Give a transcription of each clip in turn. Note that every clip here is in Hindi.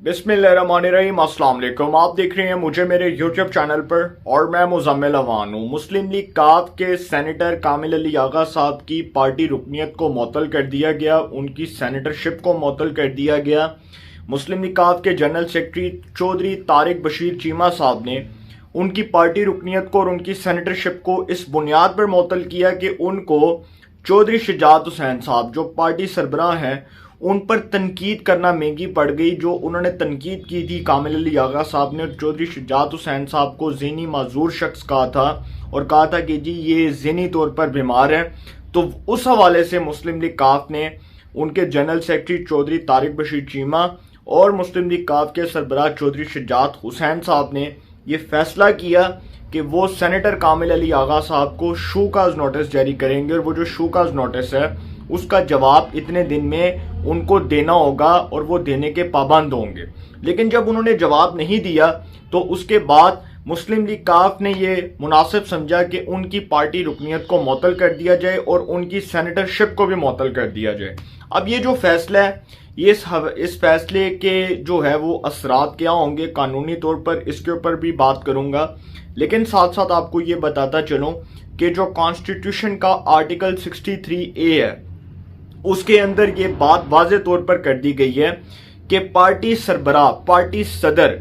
बिस्मिल्लाहिर्रहमानिर्रहीम। अस्सलाम वालेकुम। आप देख रहे हैं मुझे मेरे यूट्यूब चैनल पर और मैं मुजम्मिल अवान हूँ। मुस्लिम लीग काफ के सेनेटर कामिल अली आगा साहब की पार्टी रुकनियत को मुअत्तल कर दिया गया, उनकी सेनेटरशिप को मुअत्तल कर दिया गया। मुस्लिम लीग काफ के जनरल सेक्रेटरी चौधरी तारिक बशीर चीमा साहब ने उनकी पार्टी रुकनियत को और उनकी सेनेटरशिप को इस बुनियाद पर मुअत्तल किया कि उनको चौधरी शुजात हुसैन साहब जो पार्टी सरबराह हैं उन पर तनकीद करना महंगी पड़ गई। जो उन्होंने तनकीद की थी कामिल अली आगा साहब ने चौधरी शुजात हुसैन साहब को ज़हनी माजूर शख्स कहा था और कहा था कि जी ये ज़हनी तौर पर बीमार है। तो उस हवाले से मुस्लिम लीग काफ ने उनके जनरल सेक्रेटरी चौधरी तारिक बशीर चीमा और मुस्लिम लीग काफ के सरबराह चौधरी शुजात हुसैन साहब ने ये फैसला किया कि वो सेनेटर कामिल अली आगा साहब को शूकाज नोटिस जारी करेंगे और वो जो शूकाज नोटिस है उसका जवाब इतने दिन में उनको देना होगा और वो देने के पाबंद होंगे। लेकिन जब उन्होंने जवाब नहीं दिया तो उसके बाद मुस्लिम लीग काफ ने ये मुनासिब समझा कि उनकी पार्टी रुकनियत को मुअत्तल कर दिया जाए और उनकी सेनेटरशिप को भी मुअत्तल कर दिया जाए। अब ये जो फैसला है ये इस फैसले के जो है वो असरात क्या होंगे कानूनी तौर पर, इसके ऊपर भी बात करूंगा। लेकिन साथ साथ आपको ये बताता चलूं कि जो कॉन्स्टिट्यूशन का आर्टिकल 63A है उसके अंदर ये बात वाज़े तौर पर कर दी गई है कि पार्टी सरबराह पार्टी सदर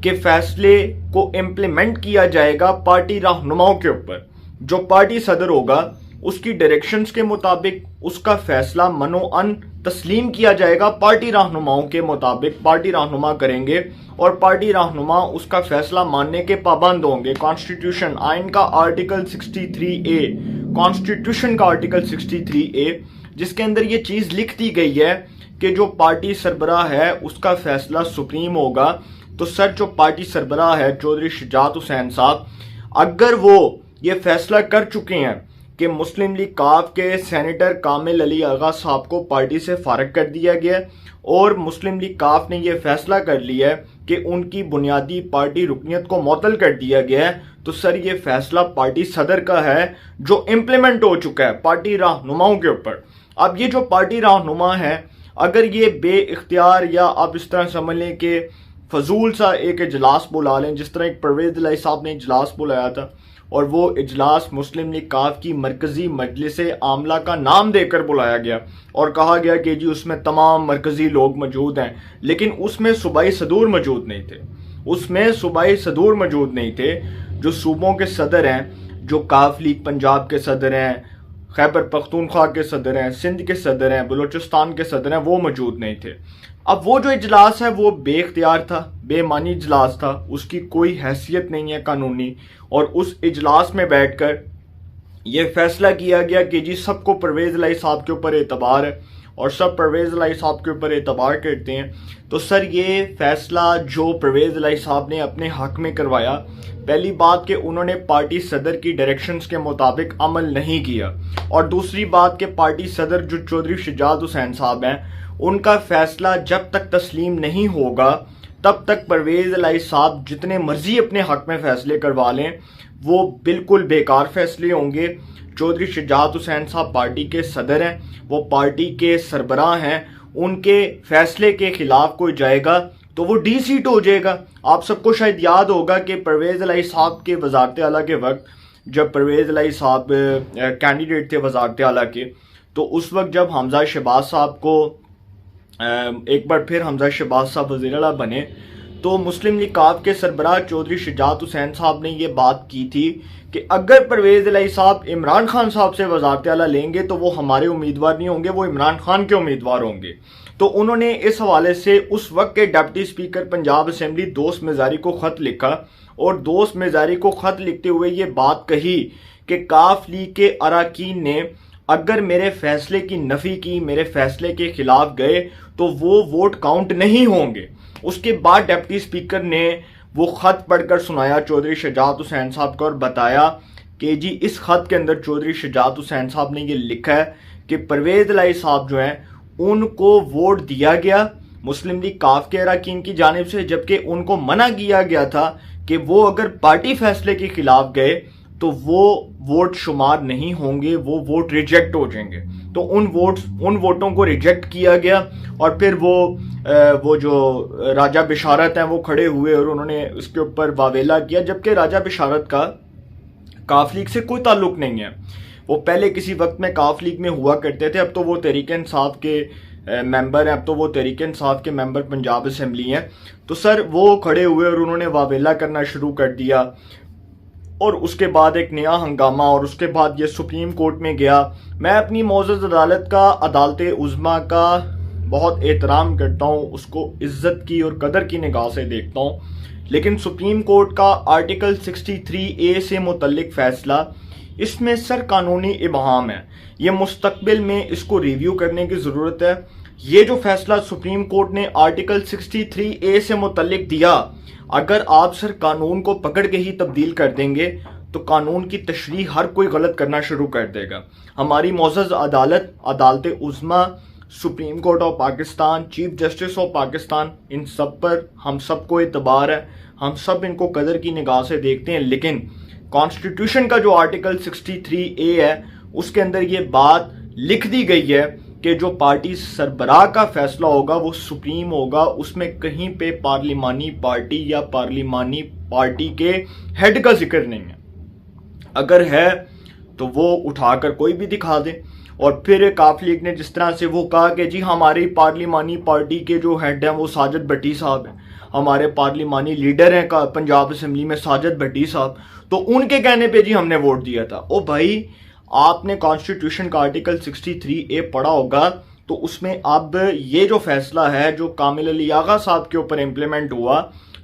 के फैसले को इम्प्लीमेंट किया जाएगा पार्टी रहनुमाओं के ऊपर। जो पार्टी सदर होगा उसकी डायरेक्शंस के मुताबिक उसका फैसला मनोअन तस्लीम किया जाएगा पार्टी रहनुमाओं के मुताबिक। पार्टी रहनुमा करेंगे और पार्टी रहनुमा उसका फैसला मानने के पाबंद होंगे। कॉन्स्टिट्यूशन आइन का आर्टिकल 63A, कॉन्स्टिट्यूशन का आर्टिकल 63A जिसके अंदर ये चीज़ लिख दी गई है कि जो पार्टी सरबराह है उसका फैसला सुप्रीम होगा। तो सर जो पार्टी सरबराह है चौधरी शुजात हुसैन साहब, अगर वो ये फैसला कर चुके हैं कि मुस्लिम लीग काफ के सेनेटर कामिल अली आगा साहब को पार्टी से फारग कर दिया गया और मुस्लिम लीग काफ ने यह फैसला कर लिया है कि उनकी बुनियादी पार्टी रुकनियत को मुअत्तल कर दिया गया है, तो सर ये फैसला पार्टी सदर का है जो इम्प्लीमेंट हो चुका है पार्टी रहनुमाओं के ऊपर। अब ये जो पार्टी रहनुमा है अगर ये बे इख्तियार या आप इस तरह समझ लें कि फजूल सा एक इजलास बुला लें, जिस तरह एक परवेज इलाही साहब ने इजलास बुलाया था और वो इजलास मुस्लिम लीग काफ की मरकजी मजलिस आमला का नाम देकर बुलाया गया और कहा गया कि जी उसमें तमाम मरकजी लोग मौजूद हैं, लेकिन उसमें सूबाई सदूर मौजूद नहीं थे। उसमें सूबाई सदूर मौजूद नहीं थे। जो सूबों के सदर हैं, जो काफ लीग पंजाब के सदर हैं, खैबर पख्तूनख्वा के सदर हैं, सिंध के सदर हैं, बलूचिस्तान के सदर हैं, वो मौजूद नहीं थे। अब वो जो इजलास है वो बेख्तियार था, बेमानी इजलास था, उसकी कोई हैसियत नहीं है कानूनी। और उस इजलास में बैठकर ये फैसला किया गया कि जी सबको परवेज इलाही साहब के ऊपर एतबार है और सब परवेज इलाही साहब के ऊपर एतबार करते हैं। तो सर ये फैसला जो परवेज इलाही साहब ने अपने हक में करवाया, पहली बात कि उन्होंने पार्टी सदर की डायरेक्शंस के मुताबिक अमल नहीं किया और दूसरी बात कि पार्टी सदर जो चौधरी शुजात हुसैन साहब हैं उनका फैसला जब तक तस्लीम नहीं होगा तब तक परवेज इलाही साहब जितने मर्जी अपने हक में फैसले करवा लें वो बिल्कुल बेकार फैसले होंगे। चौधरी शुजात हुसैन साहब पार्टी के सदर हैं, वो पार्टी के सरबराह हैं, उनके फैसले के खिलाफ कोई जाएगा तो वो डी सीट हो जाएगा। आप सबको शायद याद होगा कि परवेज इलाही साहब के वजारत आला के वक्त जब परवेज इलाही साहब कैंडिडेट थे वजारत आला के, तो उस वक्त जब हमजा शहबाज साहब को एक बार फिर हमजा शहबाज साहब वज़ीर आला बने तो मुस्लिम लीग काफ के सरबराह चौधरी शुजात हुसैन साहब ने ये बात की थी कि अगर परवेज इलाही साहब इमरान खान साहब से वजारत आला लेंगे तो वो हमारे उम्मीदवार नहीं होंगे, वो इमरान खान के उम्मीदवार होंगे। तो उन्होंने इस हवाले से उस वक्त के डिप्टी स्पीकर पंजाब असेंबली दोस्त मिजारी को ख़त लिखा और दोस्त मिजारी को ख़त लिखते हुए ये बात कही कि काफ लीग के अरकान ने अगर मेरे फैसले की नफ़ी की, मेरे फैसले के खिलाफ गए तो वो वोट काउंट नहीं होंगे। उसके बाद डिप्टी स्पीकर ने वो ख़त पढ़कर सुनाया चौधरी शुजात हुसैन साहब को और बताया कि जी इस ख़त के अंदर चौधरी शुजात हुसैन साहब ने ये लिखा है कि परवेज इलाही साहब जो हैं उनको वोट दिया गया मुस्लिम लीग काफ के अरकान की जानिब से, जबकि उनको मना किया गया था कि वो अगर पार्टी फैसले के खिलाफ गए तो वो वोट शुमार नहीं होंगे, वो वोट रिजेक्ट हो जाएंगे। तो उन वोटों को रिजेक्ट किया गया और फिर वो जो राजा बिशारत हैं वो खड़े हुए और उन्होंने उसके ऊपर वावेला किया, जबकि राजा बिशारत का काफ लीग से कोई ताल्लुक नहीं है। वो पहले किसी वक्त में काफ लीग में हुआ करते थे, अब तो वो तहरीक इंसाफ के मेंबर हैं, अब तो वो तहरीक इंसाफ के मेंबर पंजाब असम्बली हैं। तो सर वो खड़े हुए और उन्होंने वावेला करना शुरू कर दिया और उसके बाद एक नया हंगामा और उसके बाद ये सुप्रीम कोर्ट में गया। मैं अपनी मौजूद अदालत का, अदालत उज़्मा का बहुत एहतराम करता हूँ, उसको इज्जत की और कदर की निगाह से देखता हूँ, लेकिन सुप्रीम कोर्ट का आर्टिकल 63A से मुतल्लिक फैसला, इसमें सर कानूनी इबहाम है। ये मुस्तकबिल में इसको रिव्यू करने की ज़रूरत है। ये जो फैसला सुप्रीम कोर्ट ने आर्टिकल 63A से मुतल्लिक दिया, अगर आप सर कानून को पकड़ के ही तब्दील कर देंगे तो कानून की तशरीह हर कोई गलत करना शुरू कर देगा। हमारी मौजूद अदालत, अदालत उज़्मा, supreme court of Pakistan, chief justice of Pakistan, इन सब पर हम सबको एतबार है, हम सब इनको कदर की निगाह से देखते हैं। लेकिन कॉन्स्टिट्यूशन का जो आर्टिकल 63A है उसके अंदर ये बात लिख दी गई है कि जो पार्टी सरबराह का फैसला होगा वो सुप्रीम होगा, उसमें कहीं पे पार्लिमानी पार्टी या पार्लिमानी पार्टी के हेड का जिक्र नहीं है। अगर है तो वो उठाकर कोई भी दिखा दे। और फिर काफ लीग ने जिस तरह से वो कहा कि जी हमारी पार्लिमानी पार्टी के जो हेड हैं वो साजिद भट्टी साहब हैं, हमारे पार्लिमानी लीडर हैं का पंजाब असम्बली में साजिद भट्टी साहब, तो उनके कहने पे जी हमने वोट दिया था। ओ भाई, आपने कॉन्स्टिट्यूशन का आर्टिकल 63A पढ़ा होगा, तो उसमें अब ये जो फैसला है जो कामिल अली आगा साहब के ऊपर इम्प्लीमेंट हुआ,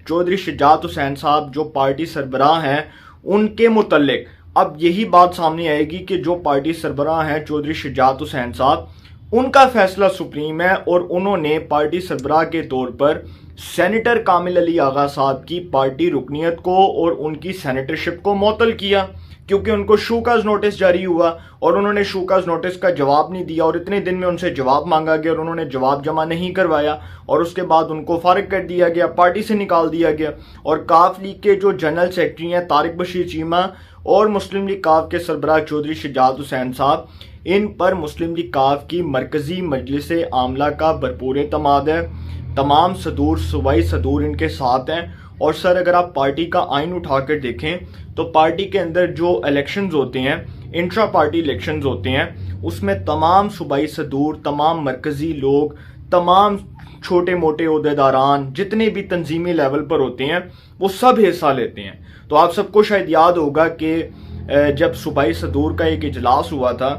चौधरी शुजात हुसैन साहब जो पार्टी सरबराह हैं उनके मुतल्लिक अब यही बात सामने आएगी कि जो पार्टी सरबराह हैं चौधरी शुजात हुसैन साहब, उनका फैसला सुप्रीम है और उन्होंने पार्टी सरबराह के तौर पर सेनेटर कामिल अली आगा साहब की पार्टी रुकनियत को और उनकी सेनेटरशिप को मुअत्तल किया, क्योंकि उनको शूकाज नोटिस जारी हुआ और उन्होंने शूकाज नोटिस का जवाब नहीं दिया और इतने दिन में उनसे जवाब मांगा गया और उन्होंने जवाब जमा नहीं करवाया और उसके बाद उनको फारिग कर दिया गया, पार्टी से निकाल दिया गया। और काफ लीग के जो जनरल सेक्रेटरी हैं तारिक बशीर चीमा और मुस्लिम लीग काफ के सरबराह चौधरी शुजात हुसैन साहब, इन पर मुस्लिम लीग काफ की मरकजी मजलिस आमला का भरपूर एतमाद है। तमाम सदूर, सूबाई सदूर इनके साथ हैं। और सर अगर आप पार्टी का आइन उठाकर देखें तो पार्टी के अंदर जो इलेक्शंस होते हैं, इंट्रा पार्टी इलेक्शंस होते हैं, उसमें तमाम सूबाई सदूर, तमाम मरकजी लोग, तमाम छोटे मोटे ओहदेदारान जितने भी तंजीमी लेवल पर होते हैं वो सब हिस्सा लेते हैं। तो आप सबको शायद याद होगा कि जब सूबाई सदूर का एक इजलास हुआ था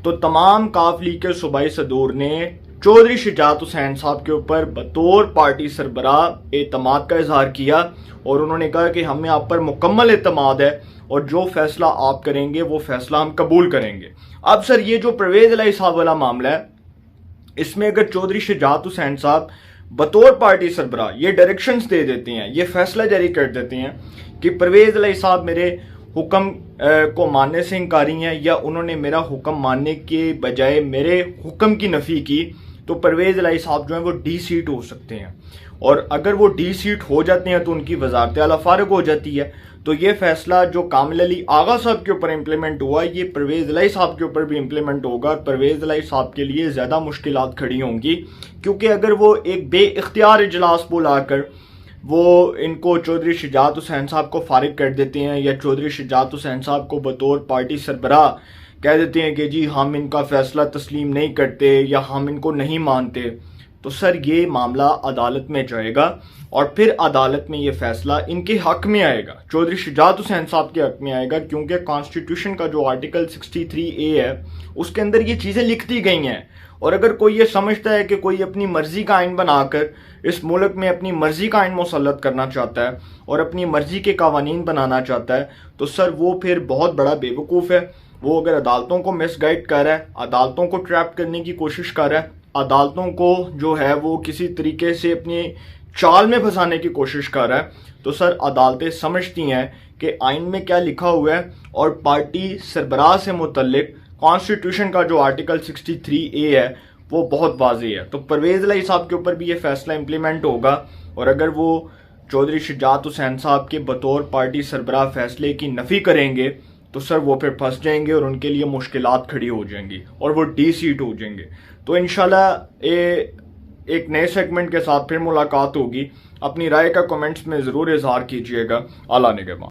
तो तमाम काफ लीग के सूबाई सदूर ने चौधरी शुजात हुसैन साहब के ऊपर बतौर पार्टी सरबराह एतमाद का इजहार किया और उन्होंने कहा कि हमें आप पर मुकम्मल एतमाद है और जो फैसला आप करेंगे वो फैसला हम कबूल करेंगे। अब सर ये जो परवेज इलाही साहब वाला मामला है, इसमें अगर चौधरी शुजात हुसैन साहब बतौर पार्टी सरबराह ये डायरेक्शंस दे देते हैं, ये फैसला जारी कर देते हैं कि परवेज इलाही साहब मेरे हुक्म को मानने से इंकारी हैं या उन्होंने मेरा हुक्म मानने के बजाय मेरे हुक्म की नफ़ी की, तो परवेज इलाही साहब जो हैं वो डी सीट हो सकते हैं। और अगर वो डी सीट हो जाते हैं तो उनकी वजारत आला फारिग हो जाती है। तो ये फैसला जो कामिल अली आगा साहब के ऊपर इम्प्लीमेंट हुआ, ये परवेज इलाही साहब के ऊपर भी इम्प्लीमेंट होगा और परवेज इलाही साहब के लिए ज़्यादा मुश्किलात खड़ी होंगी, क्योंकि अगर वो एक बेइख्तियार इजलास बुलाकर वो इनको चौधरी शुजात हुसैन साहब को फारिग कर देते हैं या चौधरी शुजात हुसैन साहब को बतौर पार्टी सरबराह कह देते हैं कि जी हम इनका फैसला तस्लीम नहीं करते या हम इनको नहीं मानते, तो सर ये मामला अदालत में जाएगा और फिर अदालत में ये फैसला इनके हक में आएगा, चौधरी शुजात हुसैन साहब के हक में आएगा, क्योंकि कॉन्स्टिट्यूशन का जो आर्टिकल 63A है उसके अंदर ये चीज़ें लिख दी गई हैं। और अगर कोई ये समझता है कि कोई अपनी मर्जी का आइन बनाकर इस मुल्क में अपनी मर्जी का आइन मुसल्लत करना चाहता है और अपनी मर्जी के कावानीन बनाना चाहता है, तो सर वो फिर बहुत बड़ा बेवकूफ़ है। वो अगर अदालतों को मिसगाइड कर रहा है, अदालतों को ट्रैप करने की कोशिश कर रहा है, अदालतों को जो है वो किसी तरीके से अपनी चाल में फंसाने की कोशिश कर रहा है, तो सर अदालतें समझती हैं कि आइन में क्या लिखा हुआ है और पार्टी सरबराह से मुतल्लिक कॉन्स्टिट्यूशन का जो आर्टिकल 63A है वो बहुत वाज़ेह है। तो परवेज इलाही साहब के ऊपर भी ये फैसला इम्प्लीमेंट होगा और अगर वो चौधरी शुजात हुसैन साहब के बतौर पार्टी सरबराह फैसले की नफ़ी करेंगे तो सर वो फिर फंस जाएंगे और उनके लिए मुश्किलात खड़ी हो जाएंगी और वो डी सीट हो जाएंगे। तो इंशाल्लाह एक नए सेगमेंट के साथ फिर मुलाकात होगी। अपनी राय का कमेंट्स में ज़रूर इजहार कीजिएगा। अल्लाह निगहबान।